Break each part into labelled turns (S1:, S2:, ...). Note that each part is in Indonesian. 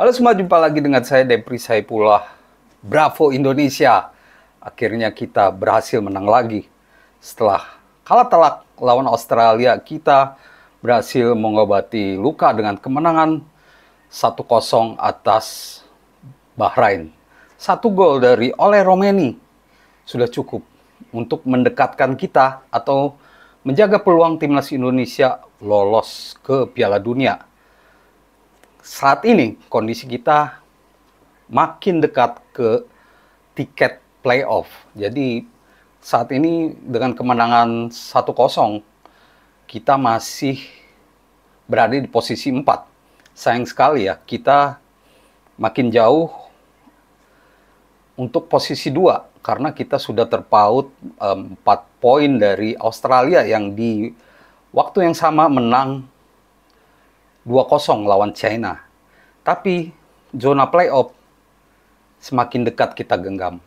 S1: Halo semua, jumpa lagi dengan saya Depri Saipullah. Bravo Indonesia. Akhirnya kita berhasil menang lagi. Setelah kalah telak lawan Australia, kita berhasil mengobati luka dengan kemenangan 1-0 atas Bahrain. 1 gol dari Ole Romeni sudah cukup untuk mendekatkan kita atau menjaga peluang timnas Indonesia lolos ke Piala Dunia. Saat ini kondisi kita makin dekat ke tiket playoff. Jadi saat ini dengan kemenangan 1-0 kita masih berada di posisi 4. Sayang sekali ya, kita makin jauh untuk posisi 2 karena kita sudah terpaut 4 poin dari Australia yang di waktu yang sama menang 2-0 lawan China. Tapi zona playoff semakin dekat kita genggam.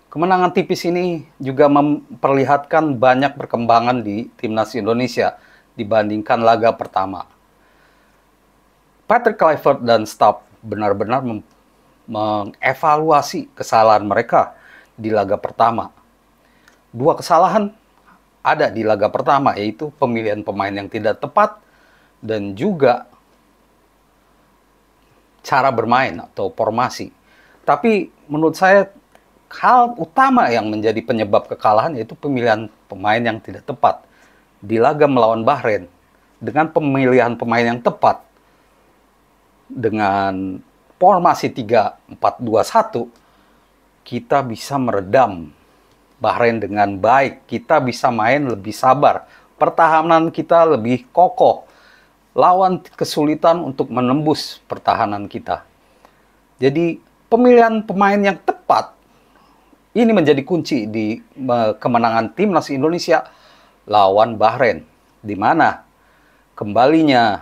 S1: Kemenangan tipis ini juga memperlihatkan banyak perkembangan di timnas Indonesia dibandingkan laga pertama. Patrick Kluivert dan staf benar-benar mengevaluasi kesalahan mereka di laga pertama. 2 kesalahan ada di laga pertama, yaitu pemilihan pemain yang tidak tepat dan juga cara bermain atau formasi. Tapi menurut saya hal utama yang menjadi penyebab kekalahan yaitu pemilihan pemain yang tidak tepat. Di laga melawan Bahrain, dengan pemilihan pemain yang tepat, dengan formasi 3-4-2-1, kita bisa meredam Bahrain dengan baik. Kita bisa main lebih sabar. Pertahanan kita lebih kokoh. Lawan kesulitan untuk menembus pertahanan kita. Jadi pemilihan pemain yang tepat ini menjadi kunci di kemenangan timnas Indonesia lawan Bahrain, di mana kembalinya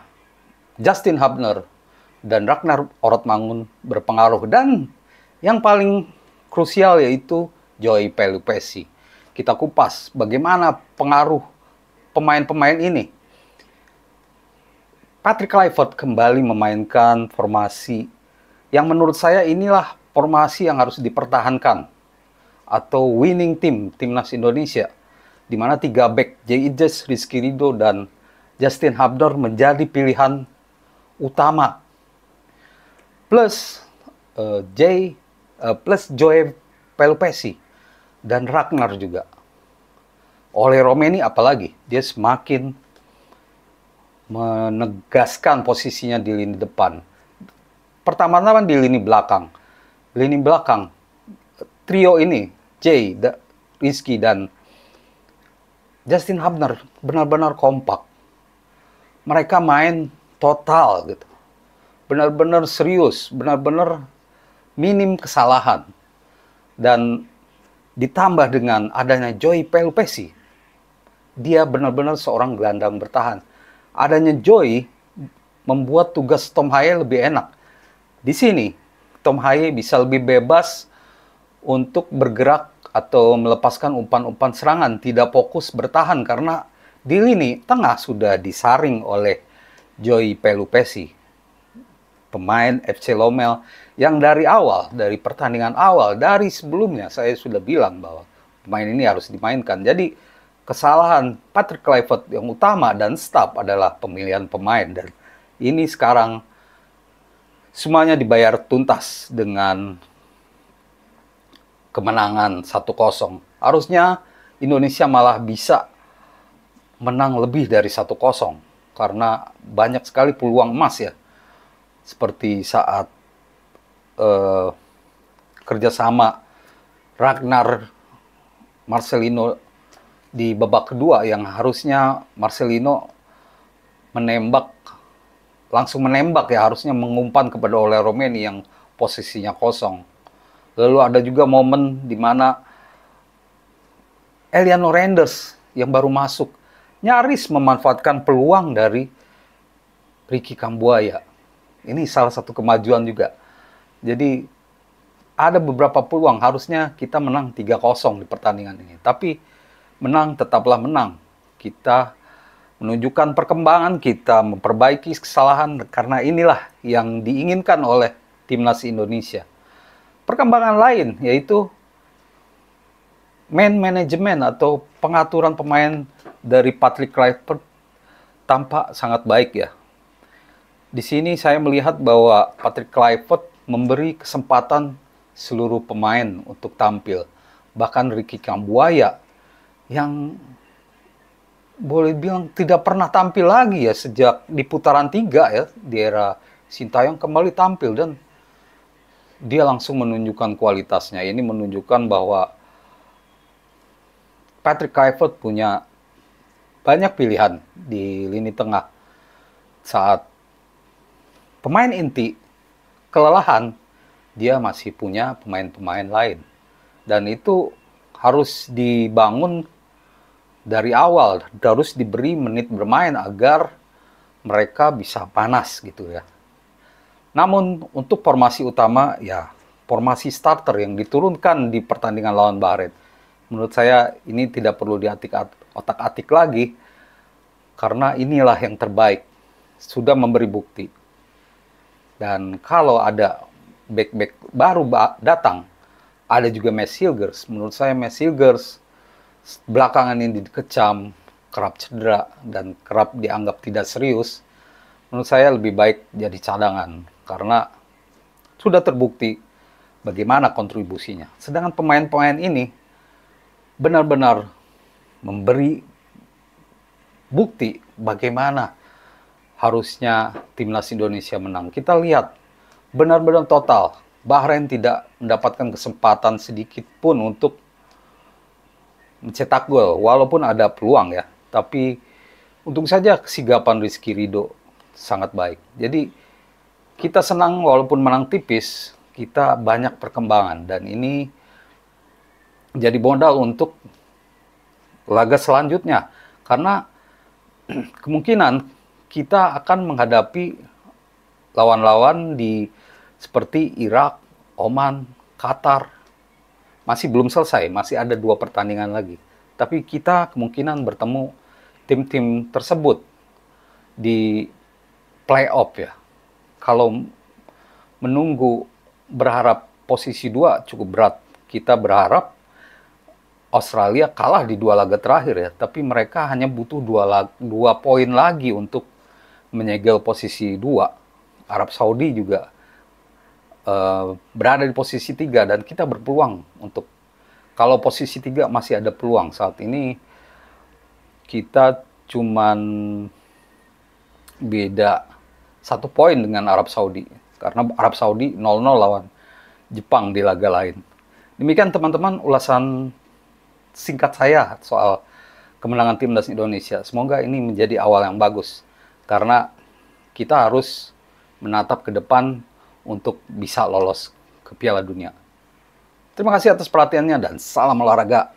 S1: Justin Hubner dan Ragnar Orotmangun berpengaruh, dan yang paling krusial yaitu Joey Pelupessy. Kita kupas bagaimana pengaruh pemain-pemain ini. Patrick Kluivert kembali memainkan formasi yang menurut saya inilah formasi yang harus dipertahankan atau winning team timnas Indonesia, di mana 3 back J. Ijes, Rizky Ridho, dan Justin Hubner menjadi pilihan utama. Plus Joey Pelupessy dan Ragnar juga. Ole Romeni apalagi, dia semakin menegaskan posisinya di lini depan. Pertama-tama di lini belakang. Lini belakang, trio ini, Rizky, dan Justin Hubner benar-benar kompak. Mereka main total gitu. Benar-benar serius, benar-benar minim kesalahan. Dan ditambah dengan adanya Joey Pelupessy, dia benar-benar seorang gelandang bertahan. Adanya Joey membuat tugas Tom Haye lebih enak. Di sini, Tom Haye bisa lebih bebas untuk bergerak atau melepaskan umpan-umpan serangan, tidak fokus bertahan karena di lini tengah sudah disaring oleh Joey Pelupessy, pemain FC Lommel yang dari awal, dari pertandingan awal, dari sebelumnya saya sudah bilang bahwa pemain ini harus dimainkan. Jadi kesalahan Patrick Kluivert yang utama dan staf adalah pemilihan pemain, dan ini sekarang semuanya dibayar tuntas dengan kemenangan 1-0. Harusnya Indonesia malah bisa menang lebih dari 1-0 karena banyak sekali peluang emas ya. Seperti saat kerjasama Ragnar Marcelino di babak kedua, yang harusnya Marcelino langsung menembak ya, harusnya mengumpan kepada Ole Romeni yang posisinya kosong. Lalu ada juga momen di mana Eliano Renders yang baru masuk nyaris memanfaatkan peluang dari Ricky Kambuaya. Ini salah satu kemajuan juga. Jadi ada beberapa peluang, harusnya kita menang 3-0 di pertandingan ini. Tapi menang tetaplah menang. Kita menunjukkan perkembangan kita, memperbaiki kesalahan, karena inilah yang diinginkan oleh timnas Indonesia. Perkembangan lain yaitu man management atau pengaturan pemain dari Patrick Kluivert tampak sangat baik ya. Di sini saya melihat bahwa Patrick Kluivert memberi kesempatan seluruh pemain untuk tampil. Bahkan Ricky Kambuaya yang boleh bilang tidak pernah tampil lagi ya sejak di putaran 3 ya, di era Sintayong kembali tampil dan dia langsung menunjukkan kualitasnya. Ini menunjukkan bahwa Patrick Kluivert punya banyak pilihan di lini tengah. Saat pemain inti kelelahan, dia masih punya pemain-pemain lain. Dan itu harus dibangun dari awal, harus diberi menit bermain agar mereka bisa panas gitu ya. Namun untuk formasi utama ya formasi starter yang diturunkan di pertandingan lawan Bahrain. Menurut saya ini tidak perlu otak-atik lagi karena inilah yang terbaik. Sudah memberi bukti. Dan kalau ada back-back baru datang, ada juga Max Hilgers. Menurut saya Max Hilgers belakangan ini dikecam, kerap cedera dan kerap dianggap tidak serius. Menurut saya lebih baik jadi cadangan karena sudah terbukti bagaimana kontribusinya. Sedangkan pemain-pemain ini benar-benar memberi bukti bagaimana harusnya timnas Indonesia menang. Kita lihat benar-benar total. Bahrain tidak mendapatkan kesempatan sedikit pun untuk mencetak gol, walaupun ada peluang ya. Tapi untung saja kesigapan Rizky Ridho sangat baik. Jadi kita senang walaupun menang tipis, kita banyak perkembangan dan ini jadi modal untuk laga selanjutnya. Karena kemungkinan kita akan menghadapi lawan-lawan di seperti Irak, Oman, Qatar. Masih belum selesai, masih ada 2 pertandingan lagi. Tapi kita kemungkinan bertemu tim-tim tersebut di playoff ya. Kalau menunggu berharap posisi 2 cukup berat. Kita berharap Australia kalah di 2 laga terakhir ya, tapi mereka hanya butuh 2 poin lagi untuk menyegel posisi 2. Arab Saudi juga berada di posisi 3 dan kita berpeluang untuk kalau posisi 3 masih ada peluang. Saat ini kita cuman beda 1 poin dengan Arab Saudi karena Arab Saudi 0-0 lawan Jepang di laga lain. Demikian teman-teman ulasan singkat saya soal kemenangan timnas Indonesia. Semoga ini menjadi awal yang bagus karena kita harus menatap ke depan untuk bisa lolos ke Piala Dunia. Terima kasih atas perhatiannya dan salam olahraga.